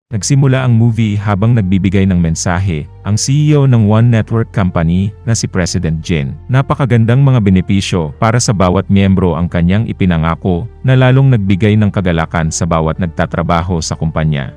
Nagsimula ang movie habang nagbibigay ng mensahe, ang CEO ng One Network Company na si President Jin. Napakagandang mga benepisyo para sa bawat miyembro ang kanyang ipinangako na lalong nagbigay ng kagalakan sa bawat nagtatrabaho sa kumpanya.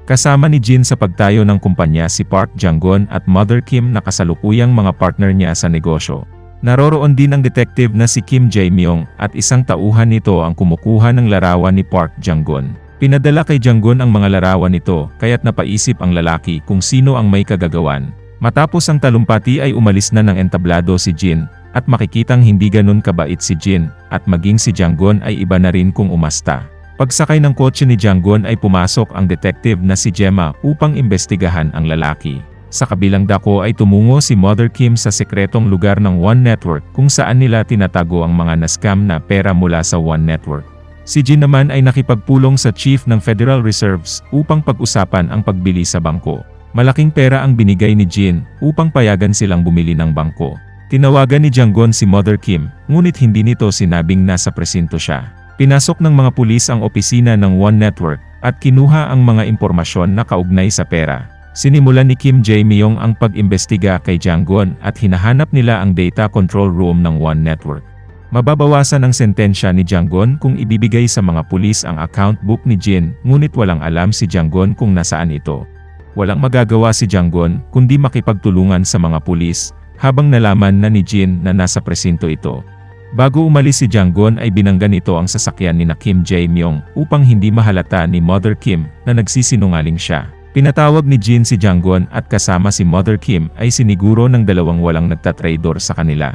Kasama ni Jin sa pagtayo ng kumpanya si Park Jang-gun at Mother Kim na kasalukuyang mga partner niya sa negosyo. Naroroon din ang detective na si Kim Jae-myung at isang tauhan nito ang kumukuha ng larawan ni Park Jang-gun. Pinadala kay Jang-gun ang mga larawan nito, kaya't napaisip ang lalaki kung sino ang may kagagawan. Matapos ang talumpati ay umalis na ng entablado si Jin, at makikitang hindi ganun kabait si Jin, at maging si Jang-gun ay iba na rin kung umasta. Pagsakay ng kotse ni Jang-gun ay pumasok ang detective na si Gemma upang imbestigahan ang lalaki. Sa kabilang dako ay tumungo si Mother Kim sa sekretong lugar ng One Network kung saan nila tinatago ang mga na-scam na pera mula sa One Network. Si Jin naman ay nakipagpulong sa Chief ng Federal Reserves upang pag-usapan ang pagbili sa bangko. Malaking pera ang binigay ni Jin upang payagan silang bumili ng bangko. Tinawagan ni Jang-gun si Mother Kim, ngunit hindi nito sinabing nasa presinto siya. Pinasok ng mga pulis ang opisina ng One Network at kinuha ang mga impormasyon na kaugnay sa pera. Sinimulan ni Kim Jae-myung ang pag-imbestiga kay Jang-gun at hinahanap nila ang data control room ng One Network. Mababawasan ang sentensya ni Jang-gun kung ibibigay sa mga pulis ang account book ni Jin, ngunit walang alam si Jang-gun kung nasaan ito. Walang magagawa si Jang-gun kundi makipagtulungan sa mga pulis, habang nalaman na ni Jin na nasa presinto ito. Bago umalis si Jang-gun ay binangga nito ang sasakyan ni Kim Jae-myung upang hindi mahalata ni Mother Kim na nagsisinungaling siya. Pinatawag ni Jin si Jang-gun at kasama si Mother Kim ay siniguro ng dalawang walang nagtatraidor sa kanila.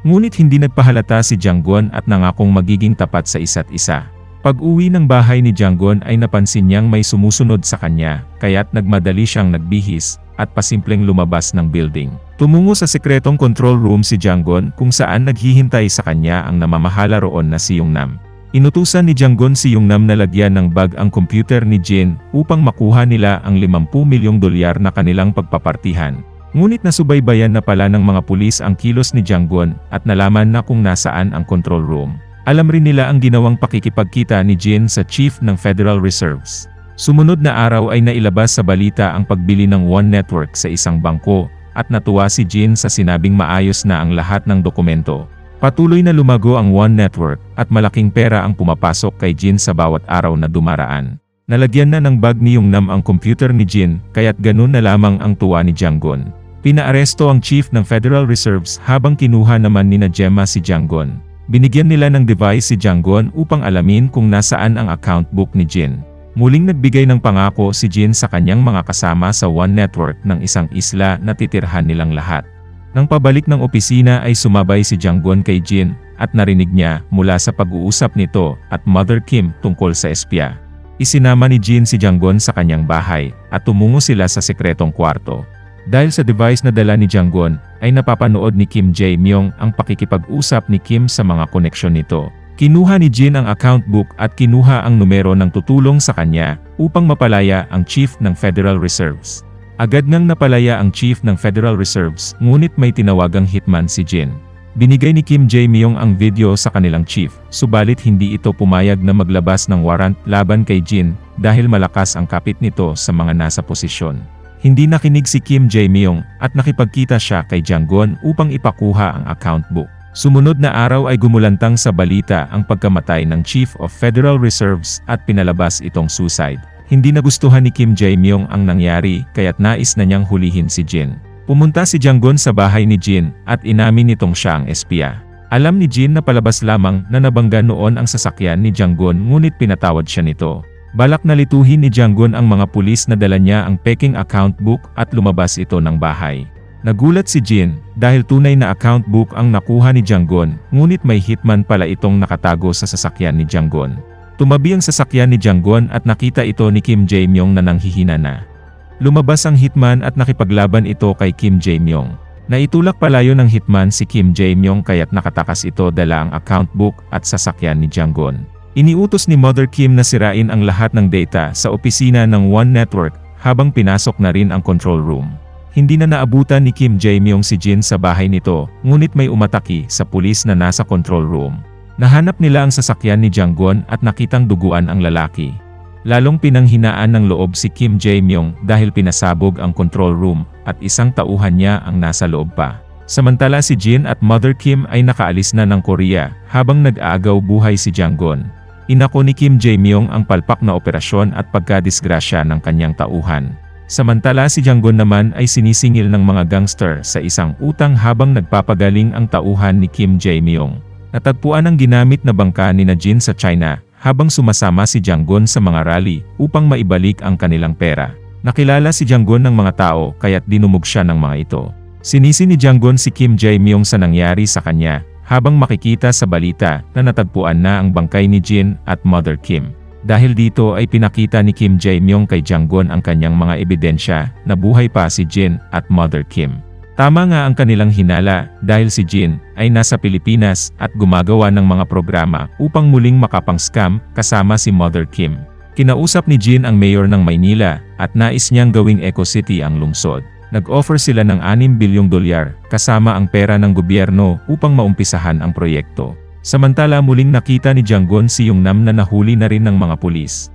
Ngunit hindi nagpahalata si Jang-gun at nangakong magiging tapat sa isa't isa. Pag-uwi ng bahay ni Jang-gun ay napansin niyang may sumusunod sa kanya, kaya't nagmadali siyang nagbihis, at pasimpleng lumabas ng building. Tumungo sa sekretong control room si Jang-gun kung saan naghihintay sa kanya ang namamahala roon na si Yong-nam. Inutusan ni Jang-gun si Yong-nam na lagyan ng bag ang computer ni Jin upang makuha nila ang $50 milyong na kanilang pagpapartihan. Ngunit nasubaybayan na pala ng mga pulis ang kilos ni Jang-gun at nalaman na kung nasaan ang control room. Alam rin nila ang ginawang pakikipagkita ni Jin sa Chief ng Federal Reserves. Sumunod na araw ay nailabas sa balita ang pagbili ng One Network sa isang bangko, at natuwa si Jin sa sinabing maayos na ang lahat ng dokumento. Patuloy na lumago ang One Network, at malaking pera ang pumapasok kay Jin sa bawat araw na dumaraan. Nalagyan na ng bag ni Yong-nam ang computer ni Jin, kaya't ganun na lamang ang tuwa ni Jang-gun. Pinaaresto ang Chief ng Federal Reserves habang kinuha naman nina Gemma si Jang-gun. Binigyan nila ng device si Jang-gun upang alamin kung nasaan ang account book ni Jin. Muling nagbigay ng pangako si Jin sa kanyang mga kasama sa One Network ng isang isla na titirhan nilang lahat. Nang pabalik ng opisina ay sumabay si Jang-gun kay Jin at narinig niya mula sa pag-uusap nito at Mother Kim tungkol sa espya. Isinama ni Jin si Jang-gun sa kanyang bahay at tumungo sila sa sekretong kwarto. Dahil sa device na dala ni Jang-gun, ay napapanood ni Kim Jae-myung ang pakikipag-usap ni Kim sa mga koneksyon nito. Kinuha ni Jin ang account book at kinuha ang numero ng tutulong sa kanya upang mapalaya ang Chief ng Federal Reserves. Agad ngang napalaya ang Chief ng Federal Reserves, ngunit may tinawagang hitman si Jin. Binigay ni Kim Jae-myung ang video sa kanilang chief, subalit hindi ito pumayag na maglabas ng warrant laban kay Jin dahil malakas ang kapit nito sa mga nasa posisyon. Hindi nakinig si Kim Jae-myung at nakipagkita siya kay Jang-gun upang ipakuha ang account book. Sumunod na araw ay gumulantang sa balita ang pagkamatay ng Chief of Federal Reserves at pinalabas itong suicide. Hindi nagustuhan ni Kim Jae-myung ang nangyari kaya't nais na niyang hulihin si Jin. Pumunta si Jang-gun sa bahay ni Jin at inamin nitong siya ang espya. Alam ni Jin na palabas lamang na nabangga noon ang sasakyan ni Jang-gun ngunit pinatawad siya nito. Balak na lituhin ni Jang-gun ang mga pulis na dala niya ang peking account book at lumabas ito ng bahay. Nagulat si Jin dahil tunay na account book ang nakuha ni Jang-gun, ngunit may hitman pala itong nakatago sa sasakyan ni Jang-gun. Tumabi ang sasakyan ni Jang-gun at nakita ito ni Kim Jae-myung na nanghihina na. Lumabas ang hitman at nakipaglaban ito kay Kim Jae-myung. Naitulak palayo ng hitman si Kim Jae-myung kaya't nakatakas ito dala ang account book at sasakyan ni Jang-gun. Iniutos ni Mother Kim na sirain ang lahat ng data sa opisina ng One Network habang pinasok na rin ang control room. Hindi na naabutan ni Kim Jae-myung si Jin sa bahay nito, ngunit may umataki sa pulis na nasa control room. Nahanap nila ang sasakyan ni Jang-gun at nakitang duguan ang lalaki. Lalong pinanghinaan ng loob si Kim Jae-myung dahil pinasabog ang control room at isang tauhan niya ang nasa loob pa. Samantala si Jin at Mother Kim ay nakaalis na ng Korea habang nag-aagaw buhay si Jang-gun. Inako ni Kim Jae-myung ang palpak na operasyon at pagkadisgrasya ng kanyang tauhan. Samantala si Jang-gun naman ay sinisingil ng mga gangster sa isang utang habang nagpapagaling ang tauhan ni Kim Jae-myung. Natagpuan ang ginamit na bangka ni Jin sa China habang sumasama si Jang-gun sa mga rally upang maibalik ang kanilang pera. Nakilala si Jang-gun ng mga tao kaya't dinumog siya ng mga ito. Sinisi ni Jang-gun si Kim Jae-myung sa nangyari sa kanya habang makikita sa balita na natagpuan na ang bangkay ni Jin at Mother Kim. Dahil dito ay pinakita ni Kim Jae-myung kay Jang-gun ang kanyang mga ebidensya na buhay pa si Jin at Mother Kim. Tama nga ang kanilang hinala dahil si Jin ay nasa Pilipinas at gumagawa ng mga programa upang muling makapang-scam kasama si Mother Kim. Kinausap ni Jin ang mayor ng Maynila at nais niyang gawing Eco City ang lungsod. Nag-offer sila ng $6 bilyong kasama ang pera ng gobyerno upang maumpisahan ang proyekto. Samantala muling nakita ni Jang-gun si Yong-nam na nahuli na rin ng mga pulis.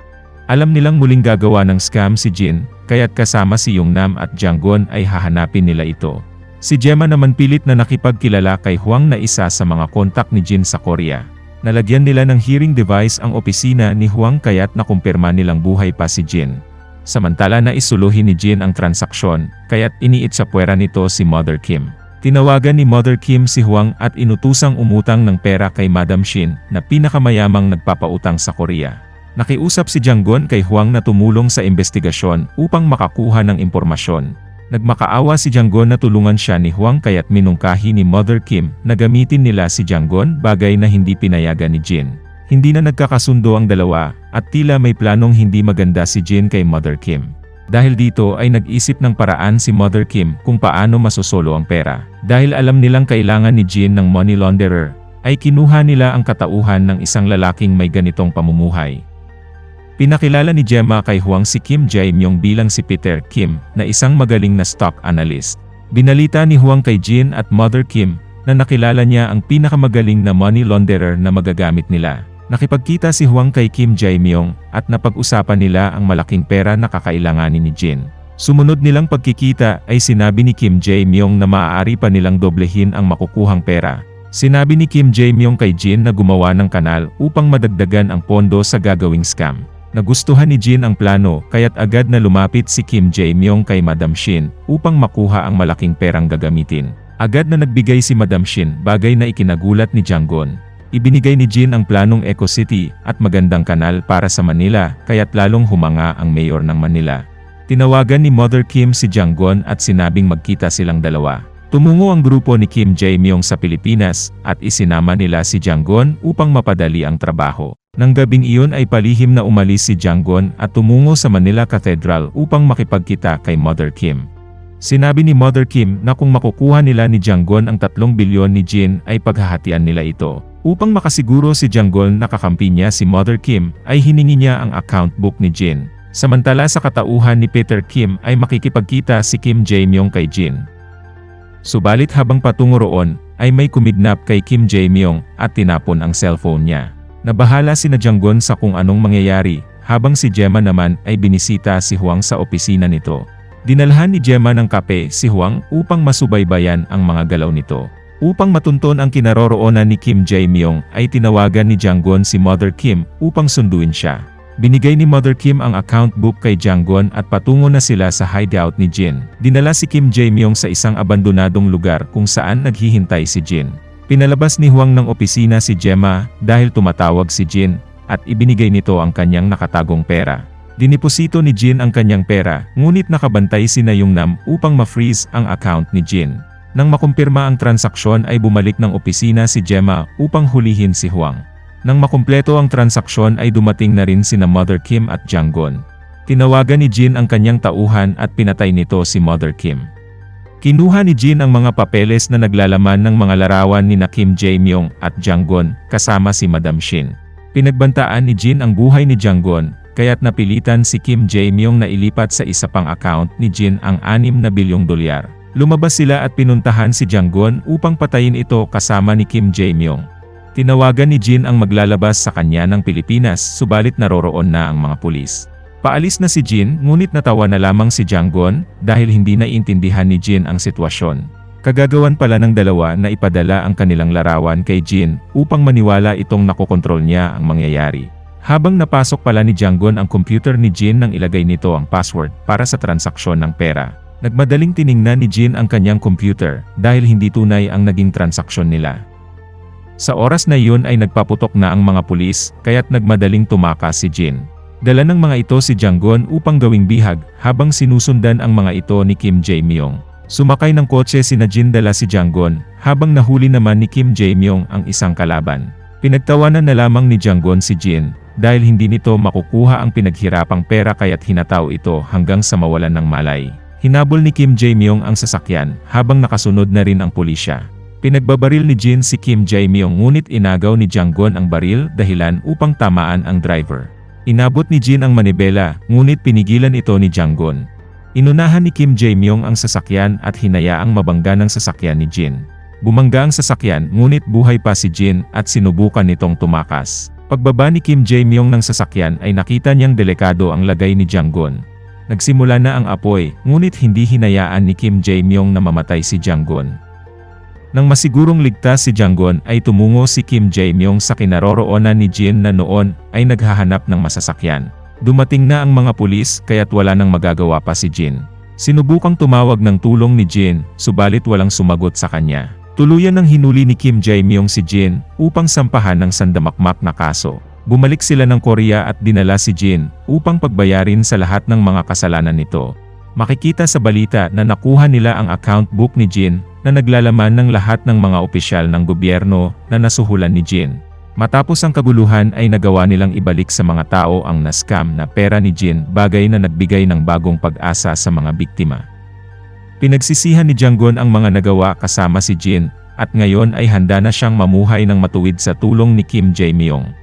Alam nilang muling gagawa ng scam si Jin, kaya't kasama si Yong-nam at Jang-gun ay hahanapin nila ito. Si Gemma naman pilit na nakipagkilala kay Hwang na isa sa mga kontak ni Jin sa Korea. Nalagyan nila ng hearing device ang opisina ni Hwang kaya't nakumpirma nilang buhay pa si Jin. Samantala na isuluhin ni Jin ang transaksyon, kaya't iniit sa puwera nito si Mother Kim. Tinawagan ni Mother Kim si Hwang at inutusang umutang ng pera kay Madam Shin na pinakamayamang nagpapautang sa Korea. Nakiusap si Jang-gun kay Hwang na tumulong sa investigasyon upang makakuha ng impormasyon. Nagmakaawa si Jang-gun na tulungan siya ni Hwang kaya't minungkahi ni Mother Kim na gamitin nila si Jang-gun, bagay na hindi pinayagan ni Jin. Hindi na nagkakasundo ang dalawa at tila may planong hindi maganda si Jin kay Mother Kim. Dahil dito ay nag-isip ng paraan si Mother Kim kung paano masosolo ang pera. Dahil alam nilang kailangan ni Jin ng money launderer, ay kinuha nila ang katauhan ng isang lalaking may ganitong pamumuhay. Pinakilala ni Gemma kay Hwang si Kim Jae-myung bilang si Peter Kim na isang magaling na stock analyst. Binalita ni Hwang kay Jin at Mother Kim na nakilala niya ang pinakamagaling na money launderer na magagamit nila. Nakipagkita si Hwang kay Kim Jae-myung at napag-usapan nila ang malaking pera na kakailanganin ni Jin. Sumunod nilang pagkikita ay sinabi ni Kim Jae-myung na maaari pa nilang doblehin ang makukuhang pera. Sinabi ni Kim Jae-myung kay Jin na gumawa ng kanal upang madagdagan ang pondo sa gagawing scam. Nagustuhan ni Jin ang plano kaya't agad na lumapit si Kim Jae-myung kay Madam Shin upang makuha ang malaking perang gagamitin. Agad na nagbigay si Madam Shin, bagay na ikinagulat ni Jang-gun. Ibinigay ni Jin ang planong Eco City at magandang kanal para sa Manila kaya't lalong humanga ang mayor ng Manila. Tinawagan ni Mother Kim si Jang-gun at sinabing magkita silang dalawa. Tumungo ang grupo ni Kim Jae-myung sa Pilipinas at isinama nila si Jang-gun upang mapadali ang trabaho. Nang gabing iyon ay palihim na umalis si Jang-gun at tumungo sa Manila Cathedral upang makipagkita kay Mother Kim. Sinabi ni Mother Kim na kung makukuha nila ni Jang-gun ang 3 bilyon ni Jin ay paghahatian nila ito. Upang makasiguro si Jang-gun na kakampi niya si Mother Kim ay hiningi niya ang account book ni Jin. Samantala sa katauhan ni Peter Kim ay makikipagkita si Kim Jae-myung kay Jin. Subalit habang patungo roon ay may kumidnap kay Kim Jae-myung at tinapon ang cellphone niya. Nabahala si Jang-gun sa kung anong mangyayari habang si Gemma naman ay binisita si Hwang sa opisina nito. Dinalhan ni Gemma ng kape si Hwang upang masubaybayan ang mga galaw nito. Upang matunton ang kinaroroonan ni Kim Jae-myung ay tinawagan ni Jang-gun si Mother Kim upang sunduin siya. Binigay ni Mother Kim ang account book kay Jang-gun at patungo na sila sa hideout ni Jin. Dinala si Kim Jae-myung sa isang abandonadong lugar kung saan naghihintay si Jin. Pinalabas ni Hwang ng opisina si Gemma dahil tumatawag si Jin at ibinigay nito ang kanyang nakatagong pera. Diniposito ni Jin ang kanyang pera, ngunit nakabantay sina Yong-nam upang ma-freeze ang account ni Jin. Nang makumpirma ang transaksyon ay bumalik ng opisina si Gemma upang hulihin si Hwang. Nang makumpleto ang transaksyon ay dumating na rin sina Mother Kim at Jang-gun. Tinawagan ni Jin ang kanyang tauhan at pinatay nito si Mother Kim. Kinuha ni Jin ang mga papeles na naglalaman ng mga larawan ni Kim Jae-myung at Jang-gun kasama si Madam Shin. Pinagbantaan ni Jin ang buhay ni Jang-gun, kaya't napilitan si Kim Jae-myung na ilipat sa isa pang account ni Jin ang $6 bilyong. Lumabas sila at pinuntahan si Jang-gun upang patayin ito kasama ni Kim Jae-myung. Tinawagan ni Jin ang maglalabas sa kanya ng Pilipinas subalit naroroon na ang mga pulis. Paalis na si Jin ngunit natawa na lamang si Jang-gon dahil hindi naiintindihan ni Jin ang sitwasyon. Kagagawan pala ng dalawa na ipadala ang kanilang larawan kay Jin upang maniwala itong nakokontrol niya ang mangyayari. Habang napasok pala ni Jang-gon ang computer ni Jin nang ilagay nito ang password para sa transaksyon ng pera. Nagmadaling tiningnan ni Jin ang kanyang computer dahil hindi tunay ang naging transaksyon nila. Sa oras na iyon ay nagpaputok na ang mga pulis kaya't nagmadaling tumakas si Jin. Dala ng mga ito si Jang-gon upang gawing bihag habang sinusundan ang mga ito ni Kim Jae-myung. Sumakay ng kotse sina Jin dala si Jang-gon habang nahuli naman ni Kim Jae-myung ang isang kalaban. Pinagtawanan na lamang ni Jang-gon si Jin dahil hindi nito makukuha ang pinaghirapang pera kaya't hinataw ito hanggang sa mawalan ng malay. Hinabol ni Kim Jae-myung ang sasakyan habang nakasunod na rin ang pulisya. Pinagbabaril ni Jin si Kim Jae-myung ngunit inagaw ni Jang-gon ang baril dahilan upang tamaan ang driver. Inabot ni Jin ang manibela ngunit pinigilan ito ni Jang-gon. Inunahan ni Kim Jae-myung ang sasakyan at hinayaang mabangga ng sasakyan ni Jin. Bumangga ang sasakyan ngunit buhay pa si Jin at sinubukan nitong tumakas. Pagbaba ni Kim Jae-myung ng sasakyan ay nakita niyang delikado ang lagay ni Jang-gon. Nagsimula na ang apoy ngunit hindi hinayaan ni Kim Jae-myung na mamatay si Jang-gon. Nang masigurong ligtas si Jang-gon ay tumungo si Kim Jae-myung sa kinaroroonan ni Jin na noon ay naghahanap ng masasakyan. Dumating na ang mga pulis kaya't wala nang magagawa pa si Jin. Sinubukang tumawag ng tulong ni Jin, subalit walang sumagot sa kanya. Tuluyan ng hinuli ni Kim Jae-myung si Jin upang sampahan ng sandamakmak na kaso. Bumalik sila ng Korea at dinala si Jin upang pagbayarin sa lahat ng mga kasalanan nito. Makikita sa balita na nakuha nila ang account book ni Jin na naglalaman ng lahat ng mga opisyal ng gobyerno na nasuhulan ni Jin. Matapos ang kaguluhan ay nagawa nilang ibalik sa mga tao ang na-scam na pera ni Jin, bagay na nagbigay ng bagong pag-asa sa mga biktima. Pinagsisihan ni Jang-gon ang mga nagawa kasama si Jin at ngayon ay handa na siyang mamuhay ng matuwid sa tulong ni Kim Jae-myung.